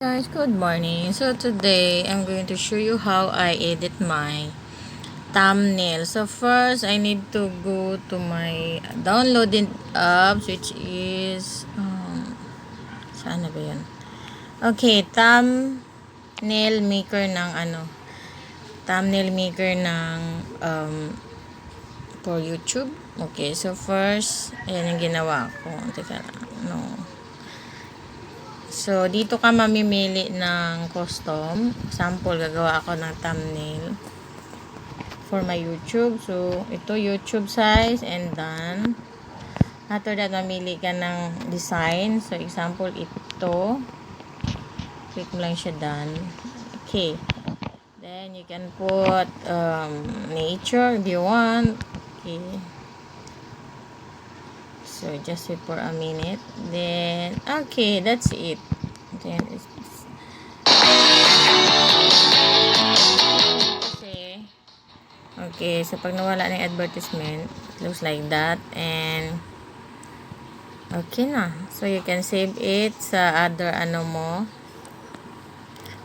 Guys, good morning. So today I'm going to show you how I edit my thumbnail. So first I need to go to my downloaded apps, which is saan na ba 'yun? Okay, thumbnail maker ng thumbnail maker ng for YouTube. Okay, so first ayan yung ginawa ko. Teka lang, no. So, dito ka mamimili ng custom. Sample, gagawa ako ng thumbnail for my YouTube. So, ito YouTube size and done. After that, mamili ka ng design. So, example, ito. Click mo lang siya done. Okay. Then, you can put nature if you want. Okay. So, just wait for a minute. Then, okay, that's it. Then, okay, so pag nawala na yung advertisement, it looks like that. And, okay na. So, you can save it sa other mo.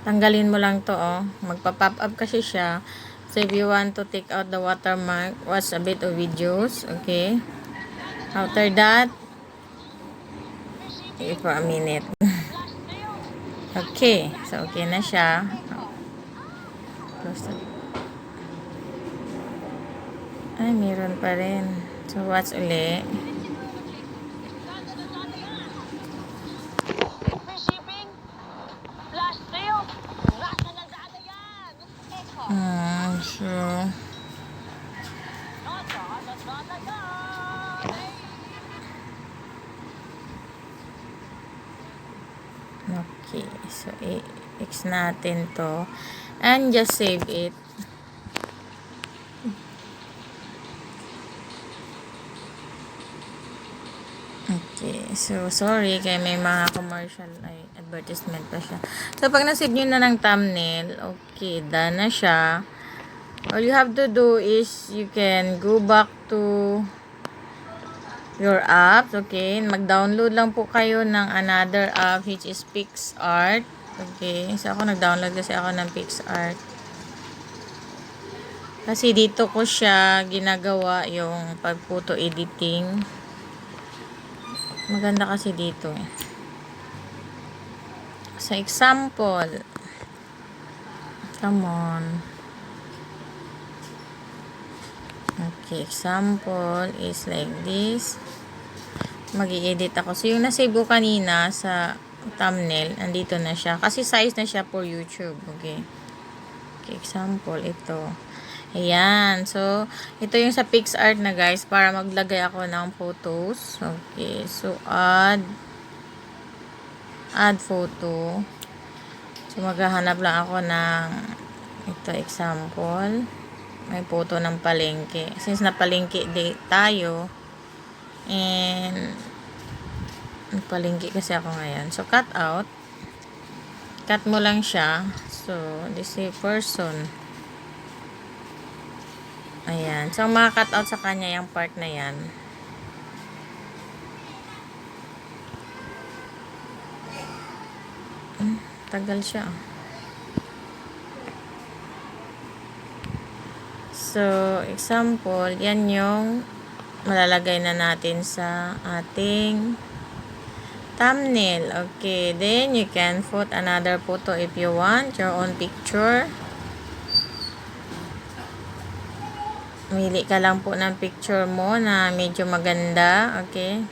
Tanggalin mo lang to, Magpa-pop up kasi siya. So, if you want to take out the watermark, watch a bit of videos. Okay. After that, wait for a minute. Okay. So, okay na siya. Close that. Ay, meron pa rin. So, watch uli. So, okay. So, i-X natin to. And just save it. Okay. So, sorry kaya may mga commercial advertisement pa siya. So, pag nasave nyo na ng thumbnail, okay, done na siya. All you have to do is you can go back to your apps, okay? Mag-download lang po kayo ng another app which is PixArt. Okay? So, ako nag-download kasi ako ng PixArt. Kasi dito ko siya ginagawa yung pag-photo editing. Maganda kasi dito. Sa example, come on. Okay, example is like this. Mag-i-edit ako. So, yung nasave ko kanina sa thumbnail, andito na siya. Kasi size na siya for YouTube. Okay. Okay, example, ito. Ayan. So, ito yung sa PixArt na guys, para maglagay ako ng photos. Okay. So, add photo. So, maghahanap lang ako ng ito, example. May photo ng palengke. Since na palengke tayo, and palengke kasi ako ngayon. So, cut out. Cut mo lang siya. So, this is person. Ayan. So, maka-cut out sa kanya yung part na yan. Tagal siya. So, example, yan yung malalagay na natin sa ating thumbnail. Okay, then you can put another photo if you want, your own picture. Mili ka lang po ng picture mo na medyo maganda. Okay.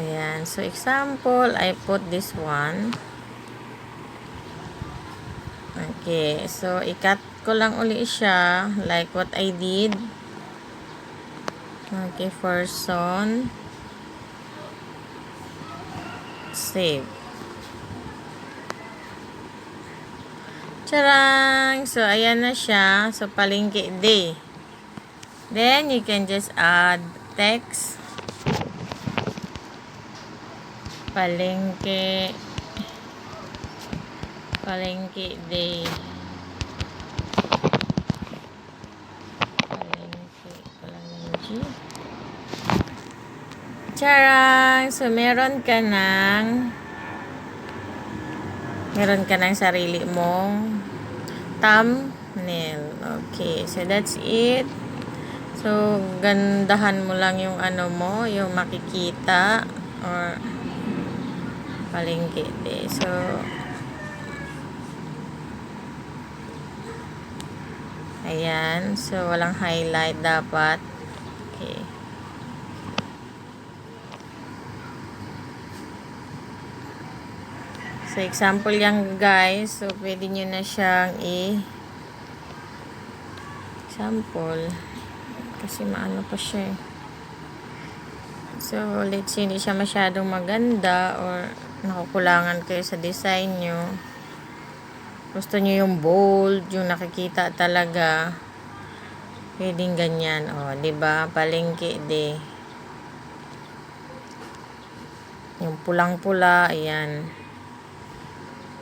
Ayan. So, example, I put this one. Okay. So, i-cut ko lang uli siya like what I did. Okay. Person. Save. Charang! So, ayan na siya. So, palengke day. Then, you can just add text. Palengke day. Palengke. Charang! So, meron ka ng sarili mong thumbnail. Okay. So, that's it. So, gandahan mo lang yung ano mo, yung makikita or palengke. So, ayan. So, walang highlight dapat. Okay. So, example yan guys. So, pwede nyo na siyang example. Kasi maano pa siya eh. So, let's say hindi siya masyadong maganda or nakukulangan kayo sa design nyo. Gusto nyo yung bold, yung nakikita talaga. Pwedeng ganyan. O, diba? Palengke de. Yung pulang-pula, ayan.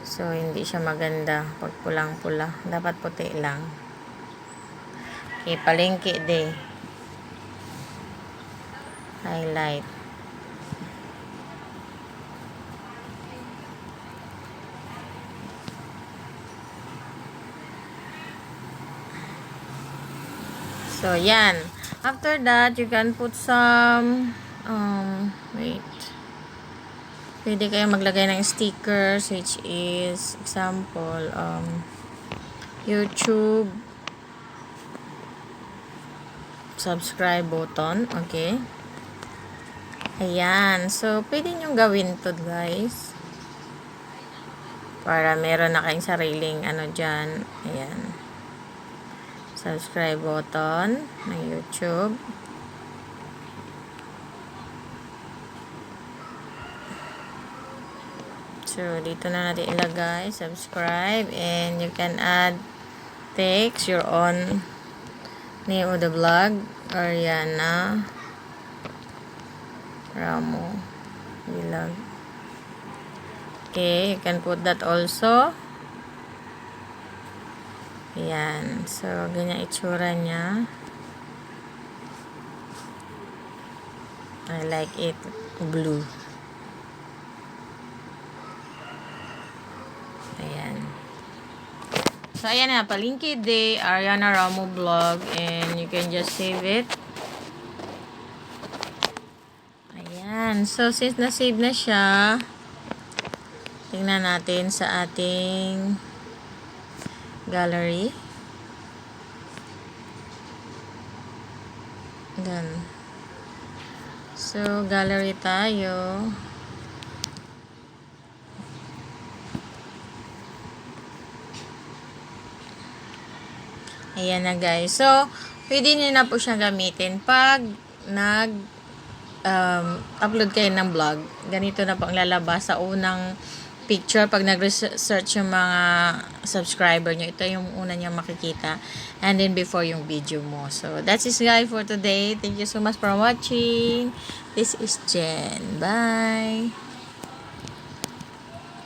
So, hindi siya maganda pag pulang-pula. Dapat puti lang. Okay, palengke de. Highlight. So, yan. After that, you can put some, wait. Pwede kayo maglagay ng stickers, which is, example, YouTube subscribe button. Okay. Ayan. So, pwede nyo gawin to guys. Para meron na kayong sariling ano dyan. Ayan. Subscribe button ng YouTube. So, dito na natin ilagay. Subscribe. And you can add text, your own name of the vlog. Ariana Ramo Vlog. Okay, you can put that also. Ayan. So, ganyan itsura niya. I like it blue. Ayan. So, ayan na. Palengke de Ariana Ramo Vlog. And you can just save it. Ayan. So, since na-save na siya, tingnan natin sa ating gallery. Ayan. So, gallery tayo. Ayan na guys. So, pwede nyo na po siyang gamitin pag upload kayo ng vlog. Ganito na po ang lalabas sa unang picture. Pag nag-research yung mga subscriber nyo, ito yung una nyo makikita. And then before yung video mo. So, that's it guys for today. Thank you so much for watching. This is Jen. Bye!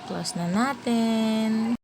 Close na natin.